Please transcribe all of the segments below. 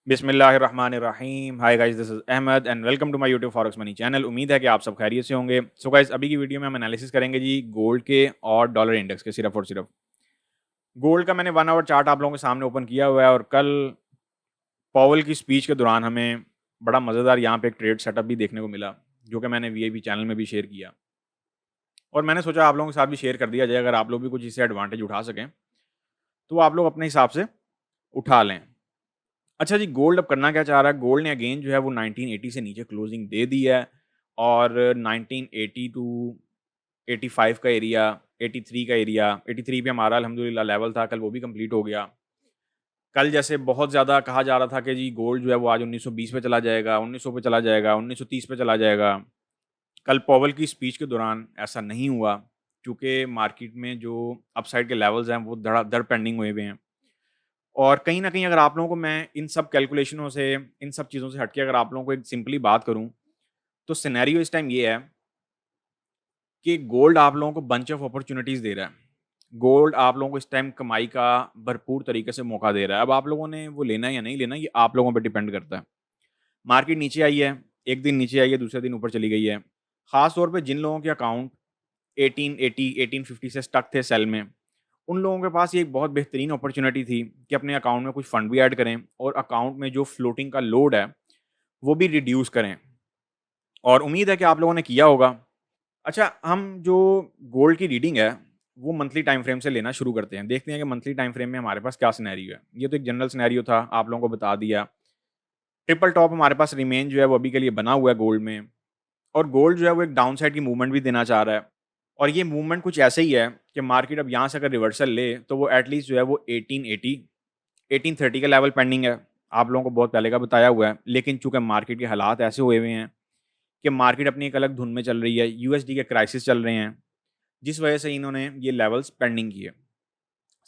बिस्मिल्लाहिर्रहमानिर्रहीम। Hi guys, this is Ahmed and welcome to my YouTube forex money channel. उम्मीद है कि आप सब खैरियत से होंगे। सो गाइस, अभी की वीडियो में हम एनालिसिस करेंगे जी गोल्ड के और डॉलर इंडेक्स के, सिर्फ और सिर्फ। गोल्ड का मैंने 1 आवर चार्ट आप लोगों के सामने ओपन किया हुआ है और कल पॉवेल की स्पीच के दौरान हमें बड़ा मज़ेदार यहाँ पे एक ट्रेड सेटअप भी देखने को मिला, जो कि मैंने वीआईपी चैनल में भी शेयर किया और मैंने सोचा आप लोगों के साथ भी शेयर कर दिया जाए। अगर आप लोग भी कुछ इससे एडवांटेज उठा सकें तो आप लोग अपने हिसाब से उठा लें। अच्छा जी, गोल्ड अब करना क्या चाह रहा है? गोल्ड ने अगेन जो है वो 1980 से नीचे क्लोजिंग दे दी है और 1980 टू 85 का एरिया, 83 का एरिया, 83 पे हमारा अल्हम्दुलिल्लाह लेवल था, कल वो भी कंप्लीट हो गया। कल जैसे बहुत ज़्यादा कहा जा रहा था कि जी गोल्ड जो है वो आज 1920 पे चला जाएगा, 1900 पे चला जाएगा, 1930 पे चला जाएगा। कल पॉवेल की स्पीच के दौरान ऐसा नहीं हुआ, क्योंकि मार्केट में जो अपसाइड के लेवल्स हैं वो धड़ाधड़ पेंडिंग हुए हुए हैं। और कहीं न कहीं अगर आप लोगों को मैं इन सब कैलकुलेशनों से, इन सब चीज़ों से हट के अगर आप लोगों को एक सिंपली बात करूँ, तो सिनेरियो इस टाइम ये है कि गोल्ड आप लोगों को बंच ऑफ अपॉर्च्युनिटीज़ दे रहा है। गोल्ड आप लोगों को इस टाइम कमाई का भरपूर तरीके से मौका दे रहा है। अब आप लोगों ने वो लेना है या नहीं लेना, ये आप लोगों पे डिपेंड करता है। मार्केट नीचे आई है, एक दिन नीचे आई है, दूसरे दिन ऊपर चली गई है। ख़ास तौर पे जिन लोगों के अकाउंट 1880, 1850 से स्टक थे सेल में, उन लोगों के पास ये एक बहुत बेहतरीन अपॉर्च्युनिटी थी कि अपने अकाउंट में कुछ फंड भी ऐड करें और अकाउंट में जो फ्लोटिंग का लोड है, वो भी रिड्यूस करें और उम्मीद है कि आप लोगों ने किया होगा। अच्छा, हम जो गोल्ड की रीडिंग है, वो मंथली टाइम फ्रेम से लेना शुरू करते हैं। देखते हैं कि मंथली टाइम फ्रेम में हमारे पास क्या सिनेरियो है। ये तो एक जनरल सिनेरियो था, आप लोगों को बता दिया। ट्रिपल टॉप हमारे पास रिमेन जो है वो अभी के लिए बना हुआ है गोल्ड में और गोल्ड जो है वो एक डाउन साइड की मूवमेंट भी देना चाह रहा है और ये मूवमेंट कुछ ऐसे ही है कि मार्केट अब यहाँ से अगर रिवर्सल ले तो वो एटलीस्ट जो है वो 1880, 1830 का लेवल पेंडिंग है। आप लोगों को बहुत पहले का बताया हुआ है, लेकिन चूंकि मार्केट के हालात ऐसे हुए हुए हैं कि मार्केट अपनी एक अलग धुन में चल रही है, यूएसडी के क्राइसिस चल रहे हैं, जिस वजह से इन्होंने ये लेवल्स पेंडिंग किए।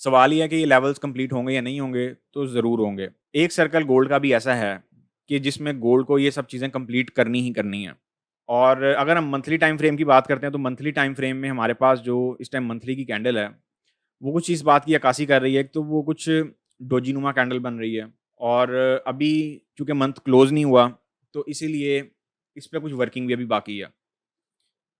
सवाल ये है कि ये लेवल्स कंप्लीट होंगे या नहीं होंगे, तो ज़रूर होंगे। एक सर्कल गोल्ड का भी ऐसा है कि जिसमें गोल्ड को ये सब चीज़ें कंप्लीट करनी ही करनी है। और अगर हम मंथली टाइम फ्रेम की बात करते हैं, तो मंथली टाइम फ्रेम में हमारे पास जो इस टाइम मंथली की कैंडल है, वो कुछ इस बात की अक्कासी कर रही है। एक तो वो कुछ डोजीनुमा कैंडल बन रही है और अभी चूँकि मंथ क्लोज़ नहीं हुआ, तो इसीलिए इस पे कुछ वर्किंग भी अभी बाकी है।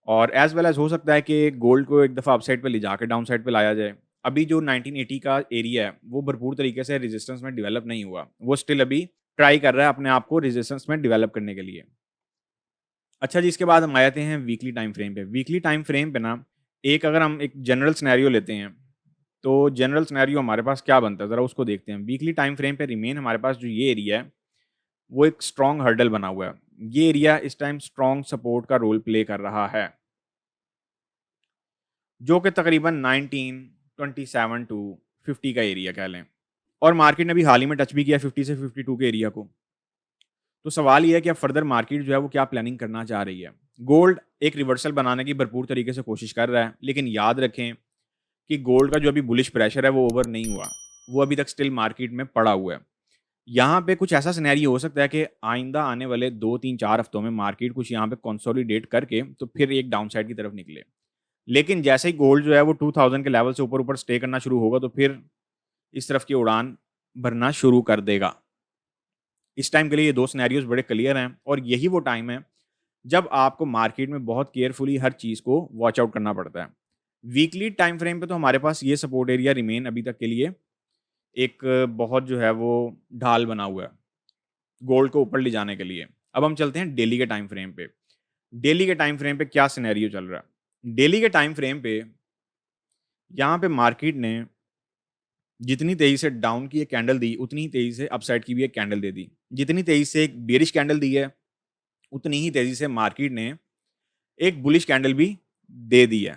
और एज़ वेल एज़ हो सकता है कि गोल्ड को एक दफ़ा अपसाइड पे ले जाके डाउन साइड पे लाया जाए। अभी जो 1980 का एरिया है, वो भरपूर तरीके से रेजिस्टेंस में डेवलप नहीं हुआ। वो स्टिल अभी ट्राई कर रहा है अपने आप को रेजिस्टेंस में डेवलप करने के लिए। अच्छा जी, इसके बाद हम आ जाते हैं वीकली टाइम फ्रेम पे। वीकली टाइम फ्रेम पे ना, एक अगर हम एक जनरल सिनेरियो लेते हैं, तो जनरल सिनेरियो हमारे पास क्या बनता है, ज़रा उसको देखते हैं। वीकली टाइम फ्रेम पे रिमेन हमारे पास जो ये एरिया है, वो एक स्ट्रॉन्ग हर्डल बना हुआ है। ये एरिया इस टाइम स्ट्रॉन्ग सपोर्ट का रोल प्ले कर रहा है, जो कि तकरीबन 1927 टू 50 का एरिया कह लें और मार्केट ने अभी हाल ही में टच भी किया 50 से 52 के एरिया को। तो सवाल ये है कि अब फर्दर मार्केट जो है वो क्या प्लानिंग करना चाह रही है। गोल्ड एक रिवर्सल बनाने की भरपूर तरीके से कोशिश कर रहा है, लेकिन याद रखें कि गोल्ड का जो अभी बुलिश प्रेशर है वो ओवर नहीं हुआ। वो अभी तक स्टिल मार्केट में पड़ा हुआ है। यहाँ पे कुछ ऐसा सिनेरियो हो सकता है कि आइंदा आने वाले 2, 3, 4 हफ्तों में मार्केट कुछ यहाँ पे कंसोलिडेट करके तो फिर एक डाउन साइड की तरफ निकले। लेकिन जैसे ही गोल्ड जो है वो 2000 के लेवल से ऊपर-ऊपर स्टे करना शुरू होगा, तो फिर इस तरफ की उड़ान भरना शुरू कर देगा। इस टाइम के लिए ये 2 सिनेरियोज़ बड़े क्लियर हैं और यही वो टाइम है जब आपको मार्केट में बहुत केयरफुली हर चीज़ को वॉच आउट करना पड़ता है। वीकली टाइम फ्रेम पे तो हमारे पास ये सपोर्ट एरिया रिमेन अभी तक के लिए एक बहुत जो है वो ढाल बना हुआ है, गोल्ड को ऊपर ले जाने के लिए। अब हम चलते हैं डेली के टाइम फ्रेम पे। डेली के टाइम फ्रेम पे क्या सिनेरियो चल रहा है? डेली के टाइम फ्रेम पे यहाँ पे मार्केट ने जितनी तेज़ी से डाउन की एक कैंडल दी, उतनी ही तेज़ी से अपसाइड की भी एक कैंडल दे दी। जितनी तेज़ी से एक बेयरिश कैंडल दी है, उतनी ही तेज़ी से मार्केट ने एक बुलिश कैंडल भी दे दी है,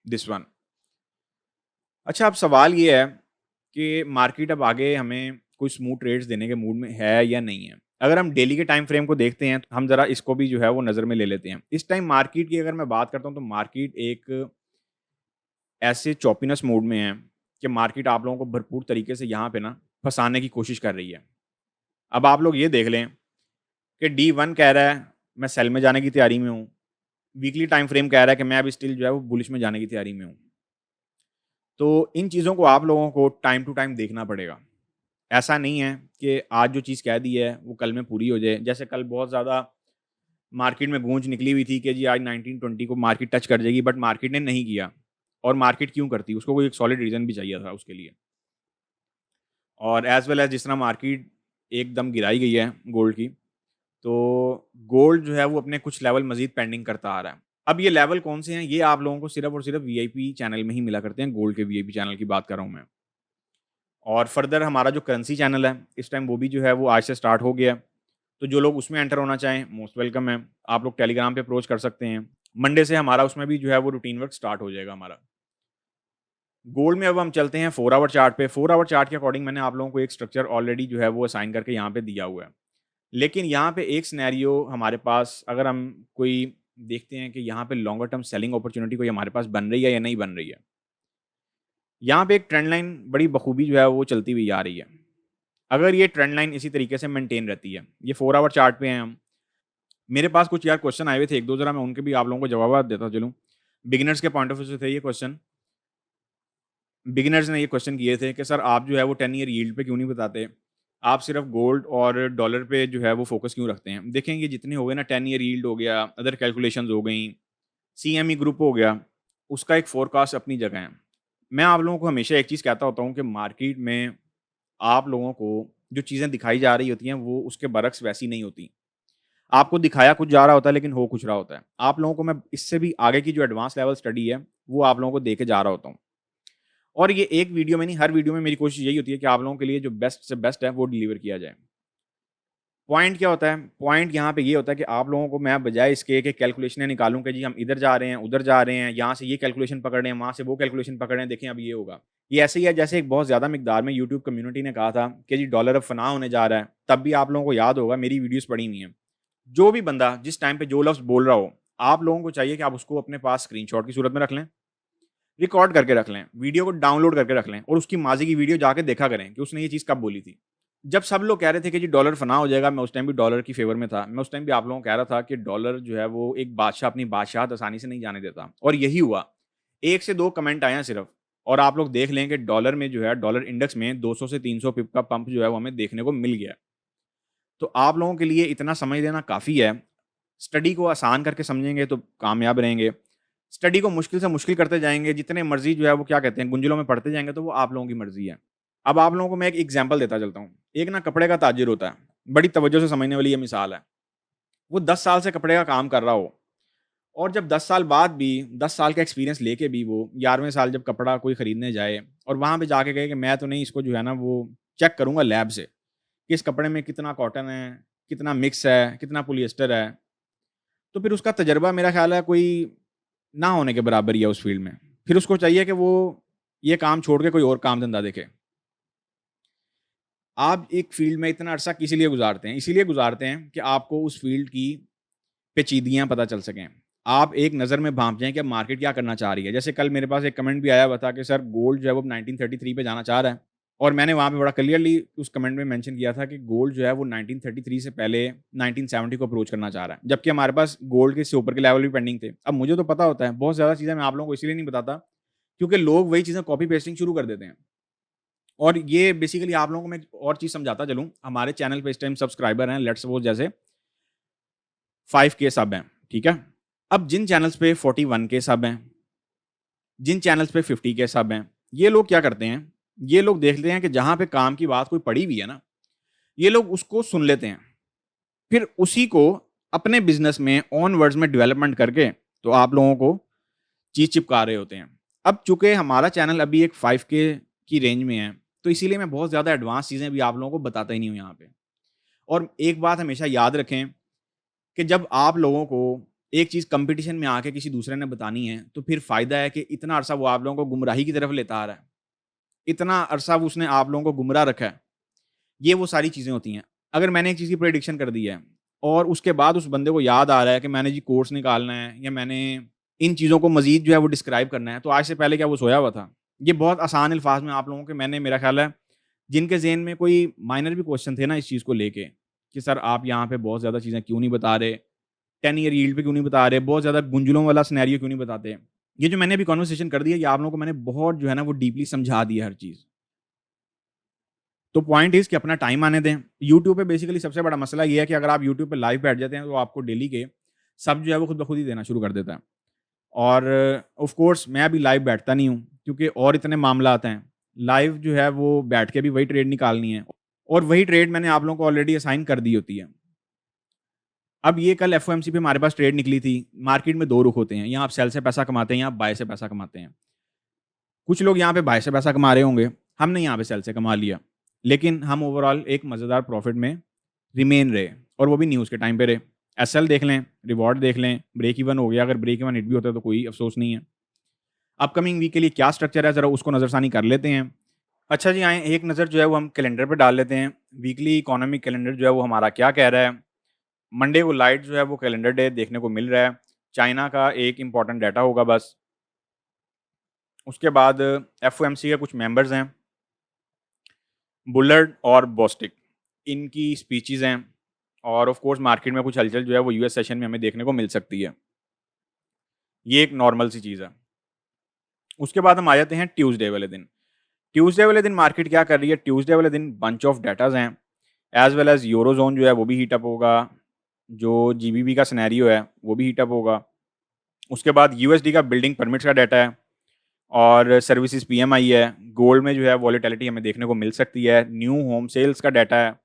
दिस वन। अच्छा, अब सवाल ये है कि मार्केट अब आगे हमें कोई स्मूथ ट्रेड्स देने के मूड में है या नहीं है? अगर हम डेली के टाइम फ्रेम को देखते हैं, तो हम ज़रा इसको भी जो है वो नज़र में ले लेते हैं। इस टाइम मार्केट की अगर मैं बात करता हूँ, तो मार्केट एक ऐसे चॉपीनेस मोड में है कि मार्केट आप लोगों को भरपूर तरीके से यहाँ पे ना फँसाने की कोशिश कर रही है। अब आप लोग ये देख लें कि D1 कह रहा है मैं सेल में जाने की तैयारी में हूँ। वीकली टाइम फ्रेम कह रहा है कि मैं अभी स्टिल जो है वो बुलिश में जाने की तैयारी में हूँ। तो इन चीज़ों को आप लोगों को टाइम टू टाइम देखना पड़ेगा। ऐसा नहीं है कि आज जो चीज़ कह दी है वो कल में पूरी हो जाए। जैसे कल बहुत ज़्यादा मार्केट में गूंज निकली हुई थी कि जी आज 1920 को मार्केट टच कर जाएगी, बट मार्केट ने नहीं किया। और मार्केट क्यों करती? उसको कोई एक सॉलिड रीज़न भी चाहिए था उसके लिए। और एज़ वेल एज़ जिस तरह मार्केट एकदम गिराई गई है गोल्ड की, तो गोल्ड जो है वो अपने कुछ लेवल मज़ीद पेंडिंग करता आ रहा है। अब ये लेवल कौन से हैं, ये आप लोगों को सिर्फ़ और सिर्फ़ वीआईपी चैनल में ही मिला करते हैं, गोल्ड के वीआईपी चैनल की बात कर रहा हूँ मैं। और फर्दर हमारा जो करेंसी चैनल है, इस टाइम वो भी जो है वो आज से स्टार्ट हो गया है। तो जो लोग उसमें एंटर होना चाहें, मोस्ट वेलकम है। आप लोग टेलीग्राम पे अप्रोच कर सकते हैं। मंडे से हमारा उसमें भी जो है वो रूटीन वर्क स्टार्ट हो जाएगा हमारा। गोल्ड में अब हम चलते हैं 4 आवर चार्ट पे। 4 आवर चार्ट के अकॉर्डिंग मैंने आप लोगों को एक स्ट्रक्चर ऑलरेडी जो है वो असाइन करके यहाँ पे दिया हुआ है। लेकिन यहाँ पे एक सिनेरियो हमारे पास, अगर हम कोई देखते हैं कि यहाँ पे लॉन्गर टर्म सेलिंग अपॉर्चुनिटी कोई हमारे पास बन रही है या नहीं बन रही है। यहाँ पे एक ट्रेंड लाइन बड़ी बखूबी जो है वो चलती हुई आ रही है। अगर ये ट्रेंड लाइन इसी तरीके से मेंटेन रहती है, ये 4 आवर चार्ट पे हैं हम। मेरे पास कुछ यार क्वेश्चन आए हुए थे 1-2, ज़रा मैं उनके भी आप लोगों को जवाब देता चलूँ। बिगिनर्स के पॉइंट ऑफ व्यू से थे ये क्वेश्चन। बिगिनर्स ने ये क्वेश्चन किए थे कि सर आप जो है वो 10 ईयर यील्ड पे क्यों नहीं बताते? आप सिर्फ गोल्ड और डॉलर पे जो है वो फ़ोकस क्यों रखते हैं? देखें ये जितने हो गए ना, 10 ईयर यील्ड हो गया, अदर कैलकुलेशंस हो गई, सीएमई ग्रुप हो गया, उसका एक फ़ोरकास्ट अपनी जगह है। मैं आप लोगों को हमेशा एक चीज़ कहता होता हूँ कि मार्केट में आप लोगों को जो चीज़ें दिखाई जा रही होती हैं वो उसके बरक्स वैसी नहीं होती। आपको दिखाया कुछ जा रहा होता है लेकिन हो कुछ रहा होता है। आप लोगों को मैं इससे भी आगे की जो एडवांस लेवल स्टडी है, वो आप लोगों को दे के जा रहा होता हूँ। और ये एक वीडियो में नहीं, हर वीडियो में मेरी कोशिश यही होती है कि आप लोगों के लिए जो बेस्ट से बेस्ट है वो डिलीवर किया जाए। पॉइंट क्या होता है? पॉइंट यहाँ पे ये होता है कि आप लोगों को मैं बजाय इसके कि कैलकुलेशनें निकालूँ कि जी हम इधर जा रहे हैं, उधर जा रहे हैं, यहाँ से ये कैलकुलेशन पकड़ रहे हैं, वहाँ से वो कैलकुलेशन पकड़ रहे हैं, देखें अब ये होगा। ये ऐसे ही है जैसे एक बहुत ज़्यादा मिकदार में यूट्यूब कम्युनिटी ने कहा था कि जी डॉलर अब फना होने जा रहा है। तब भी आप लोगों को याद होगा, मेरी वीडियोज़ पड़ी हुई हैं। जो भी बंदा जिस टाइम पे जो लफ्ज़ बोल रहा हो, आप लोगों को चाहिए कि आप उसको अपने पास स्क्रीनशॉट की सूरत में रख लें, रिकॉर्ड करके रख लें, वीडियो को डाउनलोड करके रख लें और उसकी माज़ी की वीडियो जाके देखा करें कि उसने ये चीज़ कब बोली थी। जब सब लोग कह रहे थे कि जी डॉलर फना हो जाएगा, मैं उस टाइम भी डॉलर की फ़ेवर में था। मैं उस टाइम भी आप लोगों को कह रहा था कि डॉलर जो है वो एक बादशाह अपनी बादशाहत आसानी से नहीं जाने देता, और यही हुआ। 1 से 2 कमेंट आए हैं सिर्फ़, और आप लोग देख लें कि डॉलर में जो है, डॉलर इंडेक्स में 200 से 300 पिप का पंप जो है वो हमें देखने को मिल गया। तो आप लोगों के लिए इतना समझ लेना काफ़ी है। स्टडी को आसान करके समझेंगे तो कामयाब रहेंगे। स्टडी को मुश्किल से मुश्किल करते जाएँगे, जितने मर्ज़ी जो है वो क्या कहते हैं गुंजलों में पढ़ते जाएँगे, तो वो आप लोगों की मर्ज़ी है। अब आप लोगों को मैं एक एग्ज़ाम्पल देता चलता हूँ। एक ना कपड़े का ताजिर होता है, बड़ी तवज्जो से समझने वाली ये मिसाल है। वो 10 साल से कपड़े का काम कर रहा हो, और जब 10 साल बाद भी, 10 साल का एक्सपीरियंस लेके भी वो 11वें साल जब कपड़ा कोई खरीदने जाए और वहाँ पे जाके कहे कि मैं तो नहीं, इसको जो है ना वो चेक करूँगा लैब से कि इस कपड़े में कितना कॉटन है, कितना मिक्स है, कितना पॉलिएस्टर है। तो फिर उसका तजुर्बा मेरा ख़्याल है कोई ना होने के बराबर ही है उस फ़ील्ड में। फिर उसको चाहिए कि वो ये काम छोड़ के कोई और काम धंधा देखे। आप एक फ़ील्ड में इतना अरसा किस लिए गुज़ारते हैं? इसीलिए गुज़ारते हैं कि आपको उस फ़ील्ड की पेचीदगियाँ पता चल सकें। आप एक नज़र में भाँप जाएँ कि अब मार्केट क्या करना चाह रही है। जैसे कल मेरे पास एक कमेंट भी आया हुआ था कि सर गोल्ड जो है वो 1933 पे जाना चाह रहा है, और मैंने वहाँ पे बड़ा क्लियरली उस कमेंट में मेंशन किया था कि गोल्ड जो है वो 1933 से पहले 1970 को अप्रोच करना चाह रहा है। जबकि हमारे पास गोल्ड के इससे ऊपर के लेवल भी पेंडिंग थे। अब मुझे तो पता होता है, बहुत ज़्यादा चीज़ें मैं आप लोगों को इसीलिए नहीं बताता क्योंकि लोग वही चीज़ें कॉपी पेस्टिंग शुरू कर देते हैं। और ये बेसिकली आप लोगों को मैं एक और चीज़ समझाता चलूँ, हमारे चैनल पे इस टाइम सब्सक्राइबर हैं, लेट्स सपोज़ जैसे 5 के सब हैं, ठीक है? अब जिन चैनल्स पे 41 के सब हैं, जिन चैनल्स पे 50 के सब हैं, ये लोग क्या करते हैं, ये लोग देखते हैं कि जहाँ पे काम की बात कोई पड़ी हुई है ना, ये लोग उसको सुन लेते हैं। फिर उसी को अपने बिज़नेस में ऑन वर्ड्स में डेवलपमेंट करके तो आप लोगों को चीज़ चिपका रहे होते हैं। अब चूँकि हमारा चैनल अभी एक 5 के की रेंज में है, तो इसीलिए मैं बहुत ज़्यादा एडवांस चीज़ें भी आप लोगों को बताता ही नहीं हूँ यहाँ पे। और एक बात हमेशा याद रखें कि जब आप लोगों को एक चीज़ कॉम्पिटिशन में आके किसी दूसरे ने बतानी है, तो फिर फ़ायदा है कि इतना अरसा वो आप लोगों को गुमराही की तरफ लेता आ रहा है। इतना अरसा वो उसने आप लोगों को गुमराह रखा है। ये वो सारी चीज़ें होती हैं। अगर मैंने एक चीज़ की प्रेडिक्शन कर दी है और उसके बाद उस बंदे को याद आ रहा है कि मैंने जी कोर्स निकालना है या मैंने इन चीज़ों को मज़ीद जो है वो डिस्क्राइब करना है, तो आज से पहले क्या वो सोया हुआ था? ये बहुत आसान अल्फाज़ में आप लोगों के मैंने, मेरा ख़्याल है, जिनके ज़हन में कोई माइनर भी क्वेश्चन थे ना इस चीज़ को लेके कि सर आप यहाँ पे बहुत ज़्यादा चीज़ें क्यों नहीं बता रहे? 10 ईयर यील्ड पे क्यों नहीं बता रहे? बहुत ज़्यादा गुंजलों वाला सिनेरियो क्यों नहीं बताते? ये जो मैंने अभी कन्वर्सेशन कर दी है, ये आप लोगों को मैंने बहुत जो है ना वो डीपली समझा दी है हर चीज़। तो पॉइंट इज़ कि अपना टाइम आने दें। यूट्यूब पे बेसिकली सबसे बड़ा मसला ये है कि अगर आप यूट्यूब पे लाइव बैठ जाते हैं तो आपको डेली के सब जो है वो खुद ब खुद ही देना शुरू कर देता है। और ऑफ कोर्स मैं अभी लाइव बैठता नहीं हूँ क्योंकि और इतने मामला आते हैं। लाइव जो है वो बैठ के भी वही ट्रेड निकालनी है और वही ट्रेड मैंने आप लोगों को ऑलरेडी असाइन कर दी होती है। अब ये कल एफओएमसी पे हमारे पास ट्रेड निकली थी। मार्केट में 2 रुख होते हैं, या आप सेल से पैसा कमाते हैं या आप बाय से पैसा कमाते हैं। कुछ लोग यहाँ पे बाय से पैसा कमा रहे होंगे, हमने यहाँ पे सेल से कमा लिया। लेकिन हम ओवरऑल एक मज़ेदार प्रॉफिट में रिमेन रहे और वो भी न्यूज़ के टाइम पे रहे। एसएल देख लें, रिवॉर्ड देख लें, ब्रेक इवन हो गया। अगर ब्रेक इवन हिट भी होता है तो कोई अफसोस नहीं है। अपकमिंग वीक के लिए क्या स्ट्रक्चर है ज़रा उसको नज़रसानी कर लेते हैं। अच्छा जी, आएँ एक नज़र जो है वो हम कैलेंडर पे डाल लेते हैं। वीकली इकोनॉमिक कैलेंडर जो है वो हमारा क्या कह रहा है। मंडे को लाइट जो है वो कैलेंडर डे देखने को मिल रहा है। चाइना का एक इम्पॉर्टेंट डाटा होगा बस। उसके बाद एफओएमसी के कुछ मेंबर्स हैं, बुलर्ड और बोस्टिक, इनकी स्पीचेज़ हैं और ऑफ कोर्स मार्केट में कुछ हलचल जो है वो यूएस सेशन में हमें देखने को मिल सकती है। ये एक नॉर्मल सी चीज़ है। उसके बाद हम आ जाते हैं ट्यूसडे वाले दिन। ट्यूसडे वाले दिन मार्केट क्या कर रही है? ट्यूसडे वाले दिन बंच ऑफ डाटाज़ हैं, as well as euro zone जो है वो भी हीट अप होगा। जो जीबीपी का सिनेरियो है वो भी हीट अप होगा। उसके बाद यूएसडी का बिल्डिंग परमिट्स का डाटा है और सर्विसेज पीएमआई है। गोल्ड में जो है वॉलेटिलिटी हमें देखने को मिल सकती है। न्यू होम सेल्स का डाटा है।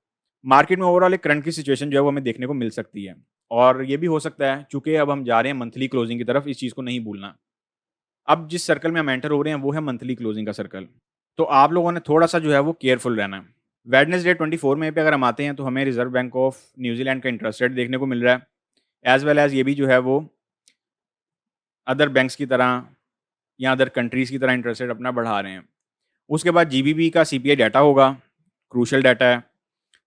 मार्केट में ओवरऑल एक करंट की सिचुएशन जो है वो हमें देखने को मिल सकती है। और ये भी हो सकता है, चूंकि अब हम जा रहे हैं मंथली क्लोजिंग की तरफ, इस चीज़ को नहीं भूलना। अब जिस सर्कल में हम एंटर हो रहे हैं वो है मंथली क्लोजिंग का सर्कल। तो आप लोगों ने थोड़ा सा जो है वो केयरफुल रहना है। वेडनेसडे 24 मई पे अगर हम आते हैं तो हमें रिजर्व बैंक ऑफ न्यूजीलैंड का इंटरेस्ट रेट देखने को मिल रहा है। एज वेल एज ये भी जो है वो अदर बैंक्स की तरह या अदर कंट्रीज़ की तरह इंटरेस्ट रेट अपना बढ़ा रहे हैं। उसके बाद जीबीपी का सीपीआई डाटा होगा, क्रूशल डाटा है।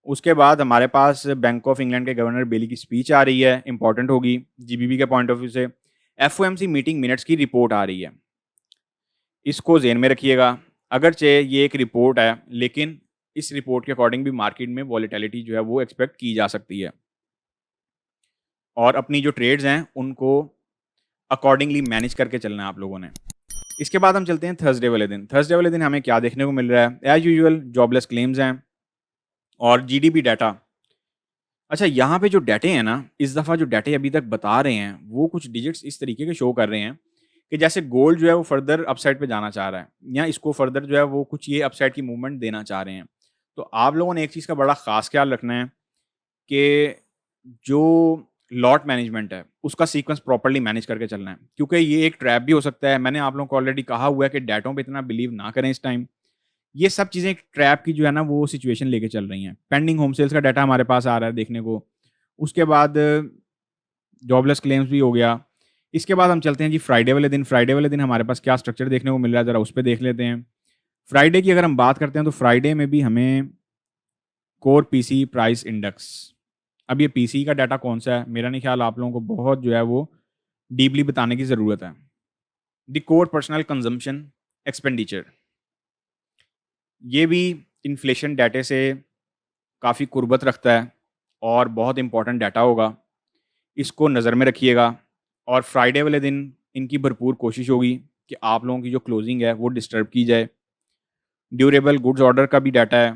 उसके बाद हमारे पास बैंक ऑफ इंग्लैंड के गवर्नर बेली की स्पीच आ रही है, इंपॉर्टेंट होगी जीबीपी के पॉइंट ऑफ व्यू से। एफओएमसी मीटिंग मिनट्स की रिपोर्ट आ रही है, इसको ज़हन में रखिएगा। अगरचे ये एक रिपोर्ट है, लेकिन इस रिपोर्ट के अकॉर्डिंग भी मार्केट में वॉलेटिलिटी जो है वो एक्सपेक्ट की जा सकती है और अपनी जो ट्रेड्स हैं उनको अकॉर्डिंगली मैनेज करके चलना है आप लोगों ने। इसके बाद हम चलते हैं थर्सडे वाले दिन। थर्सडे वाले दिन हमें क्या देखने को मिल रहा है? एज यूजुअल जॉबलेस क्लेम्स हैं और जीडीपी डाटा। अच्छा, यहाँ पे जो डाटे हैं ना, इस दफ़ा जो डाटे अभी तक बता रहे हैं वो कुछ डिजिट्स इस तरीके के शो कर रहे हैं कि जैसे गोल्ड जो है वो फर्दर अपसाइड पे जाना चाह रहा है या इसको फर्दर जो है वो कुछ ये अपसाइड की मूवमेंट देना चाह रहे हैं। तो आप लोगों ने एक चीज़ का बड़ा ख़ास ख्याल रखना है कि जो लॉट मैनेजमेंट है उसका सीक्वेंस प्रॉपर्ली मैनेज करके चलना है, क्योंकि ये एक ट्रैप भी हो सकता है। मैंने आप लोगों को ऑलरेडी कहा हुआ है कि डाटों पे इतना बिलीव ना करें इस टाइम। ये सब चीज़ें एक ट्रैप की जो है ना वो सिचुएशन लेके चल रही हैं। पेंडिंग होम सेल्स का डाटा हमारे पास आ रहा है देखने को। उसके बाद जॉबलेस क्लेम्स भी हो गया। इसके बाद हम चलते हैं जी फ्राइडे वाले दिन। फ्राइडे वाले दिन हमारे पास क्या स्ट्रक्चर देखने को मिल रहा है, ज़रा उस पे देख लेते हैं। फ्राइडे की अगर हम बात करते हैं तो फ्राइडे में भी हमें कोर पीसी प्राइस इंडेक्स, अब ये पीसी का डाटा कौन सा है, मेरा नहीं ख्याल आप लोगों को बहुत जो है वो डीपली बताने की ज़रूरत है। The core personal consumption expenditure, ये भी इन्फ्लेशन डाटे से काफ़ी कुर्बत रखता है और बहुत इंपॉर्टेंट डाटा होगा, इसको नज़र में रखिएगा। और फ्राइडे वाले दिन इनकी भरपूर कोशिश होगी कि आप लोगों की जो क्लोजिंग है वो डिस्टर्ब की जाए। ड्यूरेबल गुड्स ऑर्डर का भी डाटा है।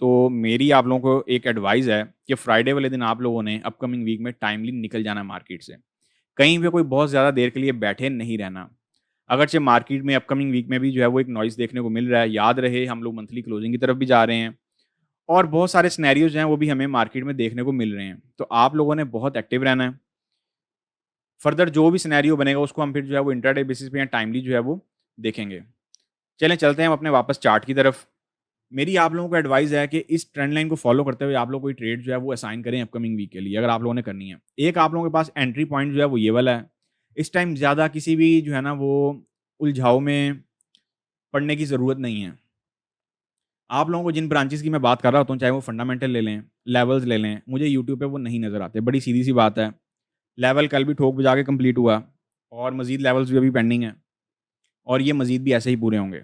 तो मेरी आप लोगों को एक एडवाइस है कि फ्राइडे वाले दिन आप लोगों ने अपकमिंग वीक में टाइमली निकल जाना मार्केट से। कहीं पे कोई बहुत ज़्यादा देर के लिए बैठे नहीं रहना। अगरचे मार्केट में अपकमिंग वीक में भी जो है वो एक नॉइज़ देखने को मिल रहा है। याद रहे हम लोग मंथली क्लोजिंग की तरफ भी जा रहे हैं और बहुत सारे सिनेरियोज हैं वो भी हमें मार्केट में देखने को मिल रहे हैं। तो आप लोगों ने बहुत एक्टिव रहना है। फर्दर जो भी सिनेरियो बनेगा उसको हम फिर जो है वो इंट्राडे बेसिस पे या टाइमली जो है वो देखेंगे। चलें चलते हैं हम अपने वापस चार्ट की तरफ। मेरी आप लोगों को एडवाइस है कि इस ट्रेंड लाइन को फॉलो करते हुए आप लोग कोई ट्रेड जो है वो असाइन करें अपकमिंग वीक के लिए, अगर आप लोगों ने करनी है। एक आप लोगों के पास एंट्री पॉइंट जो है वो ये वाला है। इस टाइम ज़्यादा किसी भी जो है ना वो उलझाव में पड़ने की ज़रूरत नहीं है। आप लोगों को जिन ब्रांचेस की मैं बात कर रहा होता हूँ, चाहे वो फंडामेंटल ले लें, लेवल्स ले लें, मुझे यूट्यूब पे वो नहीं नज़र आते। बड़ी सीधी सी बात है। लेवल कल भी ठोक बजा के कंप्लीट हुआ और मज़ीद लेवल्स भी अभी पेंडिंग है और ये मज़ीद भी ऐसे ही पूरे होंगे।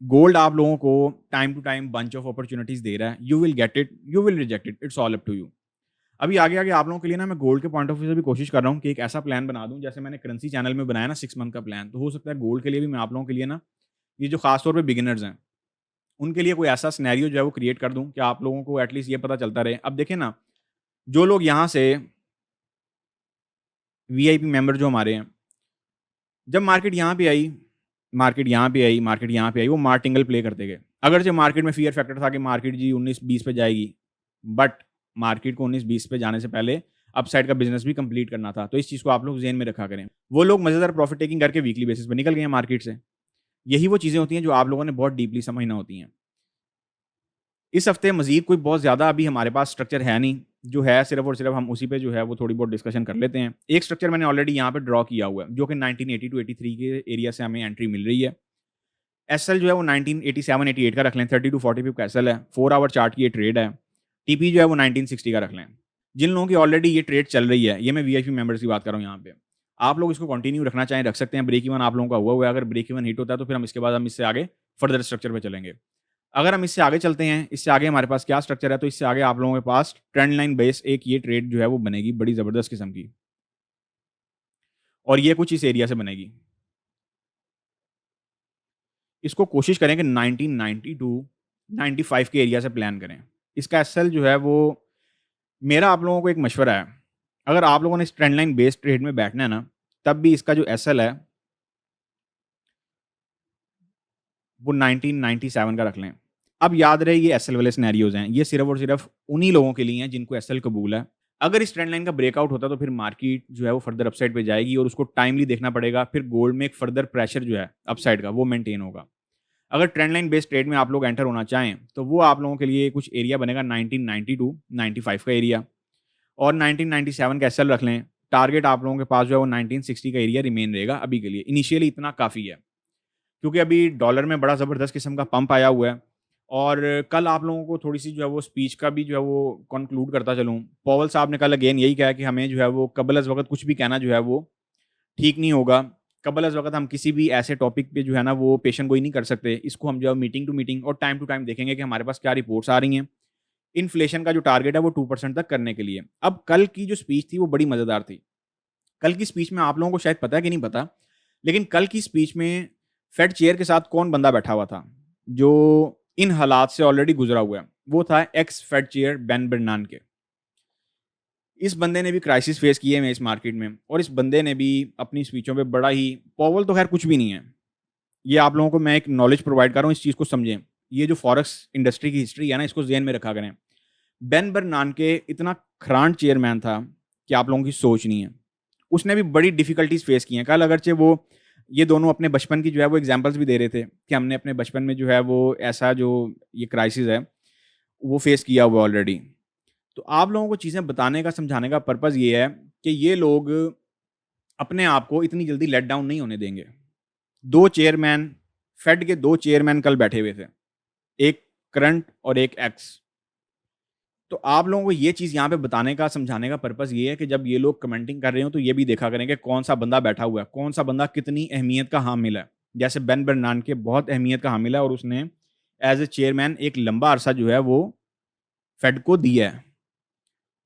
गोल्ड आप लोगों को time to time bunch of opportunities दे रहा है। You will get it, you will reject it, it's all up to you. अभी आगे आगे आप लोगों के लिए ना मैं गोल्ड के पॉइंट ऑफ व्यू से भी कोशिश कर रहा हूँ कि एक ऐसा प्लान बना दूँ जैसे मैंने करेंसी चैनल में बनाया ना 6 मंथ का प्लान। तो हो सकता है गोल्ड के लिए भी मैं आप लोगों के लिए ना, ये जो खास तौर पे बिगिनर्स हैं उनके लिए कोई ऐसा सिनेरियो जो है वो क्रिएट कर दूँ कि आप लोगों को एटलीस्ट ये पता चलता रहे। अब देखिए ना, जो लोग यहाँ से वीआईपी मेंबर जो हमारे हैं, जब मार्केट यहाँ पे आई, मार्केट यहाँ पे आई, मार्केट यहाँ पे आई, वो मार्टिंगल प्ले करते गए। अगरचे मार्केट में फ़ियर फैक्टर था कि मार्केट जी 19-20 पे जाएगी, बट मार्केट को 19-20 पे जाने से पहले अपसाइड का बिज़नेस भी कंप्लीट करना था। तो इस चीज़ को आप लोग ज़हन में रखा करें। वो लोग मज़ेदार प्रॉफिट टेकिंग करके वीकली बेसिस पे निकल गए हैं मार्केट से। यही वो चीज़ें होती हैं जो आप लोगों ने बहुत डीपली समझना होती हैं। इस हफ्ते मज़ीद कोई बहुत ज़्यादा अभी हमारे पास स्ट्रक्चर है नहीं, जो है सिर्फ़ और सिर्फ़ हम उसी पे जो है वो थोड़ी बहुत डिस्कशन कर लेते हैं। एक स्ट्रक्चर मैंने ऑलरेडी यहाँ पे ड्रॉ किया हुआ है, जो कि 1980 टू 83 के एरिया से हमें एंट्री मिल रही है। एसएल जो है वो 1987-88 का रख लें, 30 टू 40 पिप का एसएल है, 4 आवर चार्ट की ये ट्रेड है। टीपी जो है वो 1960 का रख लें। जिन लोगों की ऑलरेडी ये ट्रेड चल रही है, ये मैं वीआईपी मेंबर्स की बात कर रहा हूँ यहाँ पे। आप लोग इसको कंटिन्यू रखना चाहें रख सकते हैं, ब्रेक इवन आप लोगों का हुआ है, अगर ब्रेक इवन हिट होता है तो फिर हम इसके बाद हम इससे आगे फर्दर स्ट्रक्चर पे चलेंगे। अगर हम इससे आगे चलते हैं, इससे आगे हमारे पास क्या स्ट्रक्चर है, तो इससे आगे आप लोगों के पास ट्रेंड लाइन बेस एक ये ट्रेड जो है वो बनेगी बड़ी ज़बरदस्त किस्म की, और ये कुछ इस एरिया से बनेगी। इसको कोशिश करें कि 1990 टू 95 के एरिया से प्लान करें। इसका एसएल जो है वो, मेरा आप लोगों को एक मशवरा है, अगर आप लोगों ने इस ट्रेंड लाइन बेस्ड ट्रेड में बैठना है ना, तब भी इसका जो एसएल है वो 1997 का रख लें। अब याद रहे ये एसएल वाले सिनेरियोज हैं, ये सिर्फ और सिर्फ उन्हीं लोगों के लिए हैं जिनको एसएल कबूल है। अगर इस ट्रेंड लाइन का ब्रेकआउट होता तो फिर मार्केट जो है वो फर्दर अपसाइड पे जाएगी और उसको टाइमली देखना पड़ेगा, फिर गोल्ड में एक फर्दर प्रेशर जो है अपसाइड का वो मेंटेन होगा। अगर ट्रेंड लाइन बेस्ड ट्रेड में आप लोग एंटर होना चाहें तो वो आप लोगों के लिए कुछ एरिया बनेगा 1990 टू 95 का एरिया, और 1997 का एसएल रख लें। टारगेट आप लोगों के पास जो है वो 1960 का एरिया रिमेन रहेगा अभी के लिए। इनिशियली इतना काफ़ी है, क्योंकि अभी डॉलर में बड़ा ज़बरदस्त किस्म का पंप आया हुआ है। और कल आप लोगों को थोड़ी सी जो है वो स्पीच का भी जो है वो कंक्लूड करता चलूँ। पॉवल साहब ने कल अगेन यही कहा कि हमें जो है वो कबल अज़ वक़्त कुछ भी कहना जो है वो ठीक नहीं होगा। कबल अज़ वक़्त हम किसी भी ऐसे टॉपिक पे जो है ना वो पेशन गोई नहीं कर सकते। इसको हम जो है मीटिंग टू मीटिंग और टाइम टू टाइम देखेंगे कि हमारे पास क्या रिपोर्ट्स आ रही हैं। इन्फ्लेशन का जो टारगेट है वो 2% तक करने के लिए। अब कल की जो स्पीच थी वो बड़ी मज़ेदार थी। कल की स्पीच में आप लोगों को शायद पता है कि नहीं पता, लेकिन कल की स्पीच में फेड चेयर के साथ कौन बंदा बैठा हुआ था, जो इन हालात से ऑलरेडी गुज़रा हुआ है? वो था एक्स फेड चेयर बेन बर्नानके। इस बंदे ने भी क्राइसिस फेस किए हैं इस मार्केट में, और इस बंदे ने भी अपनी स्पीचों पे बड़ा ही, पॉवल तो खैर कुछ भी नहीं है। ये आप लोगों को मैं एक नॉलेज प्रोवाइड कर रहा हूँ, इस चीज़ को समझें। ये जो फॉरेक्स इंडस्ट्री की हिस्ट्री है ना, इसको ज़हन में रखा करें। बेन बर्नानके इतना खरांट चेयरमैन था कि आप लोगों की सोच नहीं है। उसने भी बड़ी डिफ़िकल्टीज़ फेस की हैं। कल अगरचे वो ये दोनों अपने बचपन की जो है वो एग्ज़ाम्पल्स भी दे रहे थे कि हमने अपने बचपन में जो है वो ऐसा जो ये क्राइसिस है, वो फेस किया हुआ ऑलरेडी। तो आप लोगों को चीज़ें बताने का, समझाने का पर्पज़ ये है कि ये लोग अपने आप को इतनी जल्दी लेट डाउन नहीं होने देंगे। 2 चेयरमैन, फेड के 2 चेयरमैन कल बैठे हुए थे, एक करंट और एक एक्स। तो आप लोगों को ये चीज़ यहाँ पे बताने का, समझाने का पर्पज़ ये है कि जब ये लोग कमेंटिंग कर रहे हो तो ये भी देखा करें कि कौन-सा बंदा बैठा हुआ है, कौन-सा बंदा कितनी अहमियत का हामिल है। जैसे बेन बर्नानके बहुत अहमियत का हामिल है और उसने एज़ अ चेयरमैन एक लंबा अरसा जो है वो फेड को दिया है।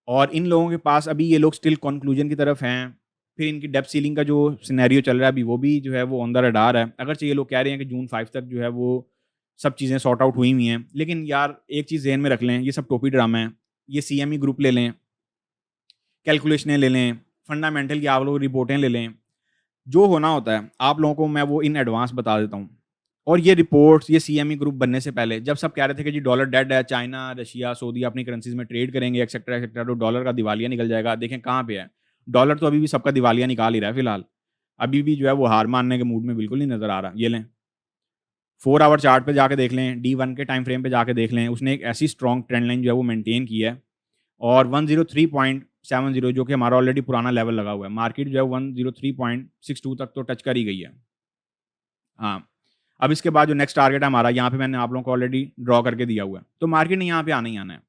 और इन लोगों के पास अभी ये लोग स्टिल कन्क्लूजन की तरफ हैं। फिर इनकी डेब्ट सीलिंग का जो सिनेरियो चल रहा है अभी, वो भी जो है वो ऑन द रडार है। अगरचे ये लोग कह रहे हैं कि जून 5 तक जो है वो सब चीज़ें सॉर्ट आउट हुई हुई हैं। लेकिन यार एक चीज़ ज़हन में रख लें, ये सब टोपी ड्रामा है। ये सीएमई ग्रुप ले लें, कैलकुलेशनें ले लें, फंडामेंटल की आप लोग रिपोर्टें ले लें। जो होना होता है आप लोगों को मैं वो इन एडवांस बता देता हूँ। और ये रिपोर्ट्स, ये सीएमई ग्रुप बनने से पहले जब सब कह रहे थे कि जी डॉलर डेड है, चाइना, रशिया, सऊदी अपनी करेंसीज में ट्रेड करेंगे एक्सेट्रा एक्सेट्रा, तो डॉलर का दिवालिया निकल जाएगा। देखें कहाँ पे है डॉलर, तो अभी भी सबका दिवालिया निकाल ही रहा है फिलहाल। अभी भी जो है वो हार मानने के मूड में बिल्कुल नहीं नजर आ रहा। ये लें 4 आवर चार्ट पे जाके देख लें, D1 के टाइम फ्रेम पे जाके देख लें, उसने एक ऐसी स्ट्रॉन्ग ट्रेंड लाइन जो है वो मेंटेन की है। और 103.70 जो कि हमारा ऑलरेडी पुराना लेवल लगा हुआ है, मार्केट जो है 103.62 तक तो टच कर ही गई है। हाँ, अब इसके बाद जो नेक्स्ट टारगेट है हमारा, यहाँ पे मैंने आप लोगों को ऑलरेडी ड्रॉ करके दिया हुआ है। तो मार्केट ने यहाँ पे आना ही आना है।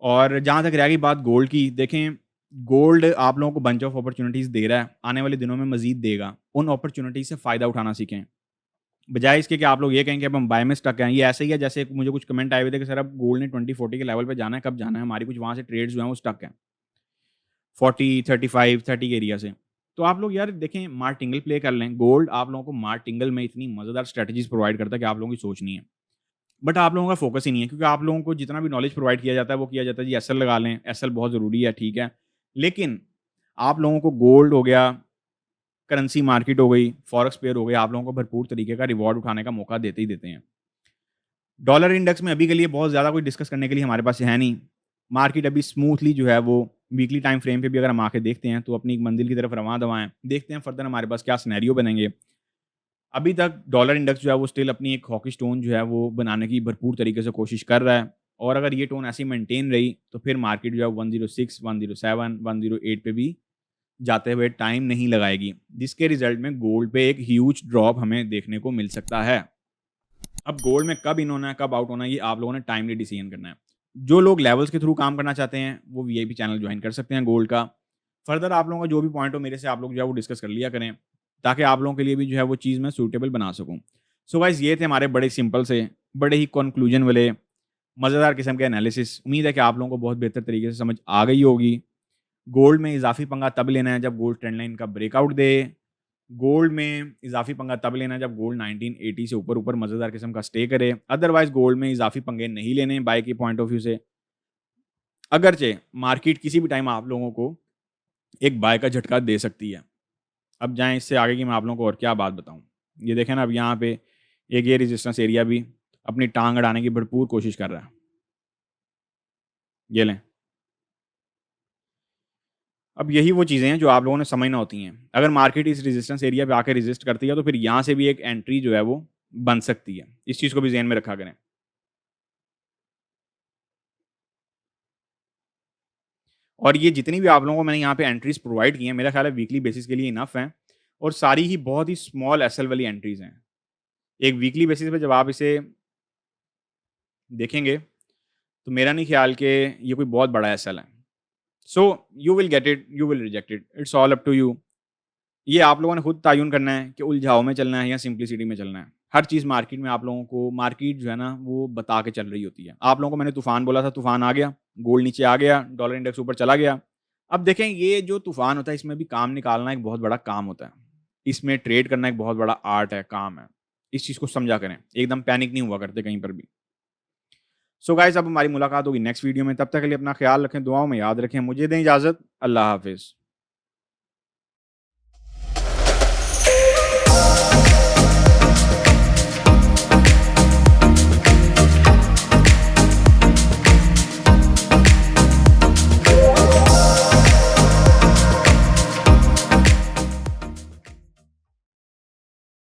और जहाँ तक रह गई बात गोल्ड की, देखें गोल्ड आप लोगों को बंच ऑफ अपॉर्चुनिटीज़ दे रहा है, आने वाले दिनों में मजीद देगा। उन अपॉर्चुनिटीज़ से फ़ायदा उठाना सीखें, बजाय इसके कि आप लोग ये कहें कि अब हम बाय में स्टक हैं। ये ऐसे ही है जैसे मुझे कुछ कमेंट आए हुए थे कि सर अब गोल्ड ने 2040 के लेवल पे जाना है, कब जाना है? हमारी कुछ वहाँ से ट्रेड्स जो हैं वो स्टक हैं 40, 35, 30 के एरिया से। तो आप लोग यार देखें, मार्टिंगल प्ले कर लें। गोल्ड आप लोगों को मार्टिंगल में इतनी मज़ेदार स्ट्रैटेजीज़ प्रोवाइड करता है कि आप लोगों की सोच नहीं है। बट आप लोगों का फोकस ही नहीं है, क्योंकि आप लोगों को जितना भी नॉलेज प्रोवाइड किया जाता है वो किया जाता है जी एसएल लगा लें, एसएल बहुत ज़रूरी है, ठीक है। लेकिन आप लोगों को गोल्ड हो गया, करेंसी मार्केट हो गई, फॉरेक्स पेयर हो गया, आप लोगों को भरपूर तरीके का रिवॉर्ड उठाने का मौका देते ही देते हैं। डॉलर इंडेक्स में अभी के लिए बहुत ज़्यादा कुछ डिस्कस करने के लिए हमारे पास है नहीं। मार्केट अभी स्मूथली जो है वो वीकली टाइम फ्रेम पे भी अगर हम आके देखते हैं तो अपनी एक मंजिल की तरफ रवां दवाएँ। देखते हैं फर्दर हमारे पास क्या सिनेरियो बनेंगे। अभी तक डॉलर इंडेक्स जो है वो स्टिल अपनी एक हॉकी स्टोन जो है वो बनाने की भरपूर तरीके से कोशिश कर रहा है, और अगर ये टोन ऐसी मेंटेन रही तो फिर मार्केट जो है 106, 107, 108 पे भी जाते हुए टाइम नहीं लगाएगी, जिसके रिजल्ट में गोल्ड पे एक ह्यूज ड्रॉप हमें देखने को मिल सकता है। अब गोल्ड में कब इन होना है, कब आउट होना है, ये आप लोगों ने टाइमली डिसीजन करना है। जो लोग लेवल्स के थ्रू काम करना चाहते हैं वो वीआईपी चैनल ज्वाइन कर सकते हैं गोल्ड का। फर्दर आप लोगों का जो भी पॉइंट हो मेरे से आप लोग जो है वो डिस्कस कर लिया करें, ताकि आप लोगों के लिए भी जो है वो चीज़ मैं सूटेबल बना सकूँ। सो गाइस, ये थे हमारे बड़े सिंपल से, बड़े ही कंक्लूजन वाले, मज़ेदार किस्म के एनालिसिस। उम्मीद है कि आप लोगों को बहुत बेहतर तरीके से समझ आ गई होगी। गोल्ड में इज़ाफ़ी पंगा तब लेना है जब गोल्ड ट्रेंड लाइन का ब्रेकआउट दे। गोल्ड में इज़ाफ़ी पंगा तब लेना है जब गोल्ड 1980 से ऊपर-ऊपर मज़ेदार किस्म का स्टे करे। अदरवाइज़ गोल्ड में इज़ाफ़ी पंगे नहीं लेने बाय के पॉइंट ऑफ व्यू से। अगरचे मार्केट किसी भी टाइम आप लोगों को एक बाय का झटका दे सकती है। अब जाएँ इससे आगे की मैं आप लोगों को और क्या बात बताऊँ। ये देखें ना, अब यहाँ पे एक ये रेजिस्टेंस एरिया भी अपनी टाँग अड़ाने की भरपूर कोशिश कर रहा है। ये लें। अब यही वो चीज़ें हैं जो आप लोगों ने समझना होती हैं। अगर मार्केट इस रेजिस्टेंस एरिया पे आके रेजिस्ट करती है तो फिर यहाँ से भी एक एंट्री जो है वो बन सकती है। इस चीज़ को भी ज़हन में रखा करें। और ये जितनी भी आप लोगों को मैंने यहाँ पे एंट्रीज़ प्रोवाइड की हैं, मेरा ख़्याल है वीकली बेसिस के लिए इनफ हैं, और सारी ही बहुत ही स्मॉल एसएल वाली एंट्रीज़ हैं। एक वीकली बेसिस पे जब आप इसे देखेंगे, तो मेरा नहीं ख़्याल कि ये कोई बहुत बड़ा एसएल है। So you will get it, you will reject it, it's all up to you. ये आप लोगों ने खुद तयन करना है कि उलझाव में चलना है या सिंप्लिसिटी में चलना है। हर चीज़ मार्केट में आप लोगों को मार्केट जो है ना वो बता के चल रही होती है। आप लोगों को मैंने तूफ़ान बोला था, तूफ़ान आ गया, गोल्ड नीचे आ गया, डॉलर इंडेक्स ऊपर चला गया। अब देखें, ये जो तूफ़ान होता है इसमें भी काम निकालना एक बहुत बड़ा काम होता है। इसमें ट्रेड करना एक बहुत बड़ा आर्ट है, काम है। इस चीज़ को समझा करें, एकदम पैनिक नहीं हुआ करते कहीं पर भी। सो गाइस, अब हमारी मुलाकात होगी नेक्स्ट वीडियो में, तब तक के लिए अपना ख्याल रखें, दुआओं में याद रखें। मुझे दें इजाज़त, अल्लाह हाफ़िज़।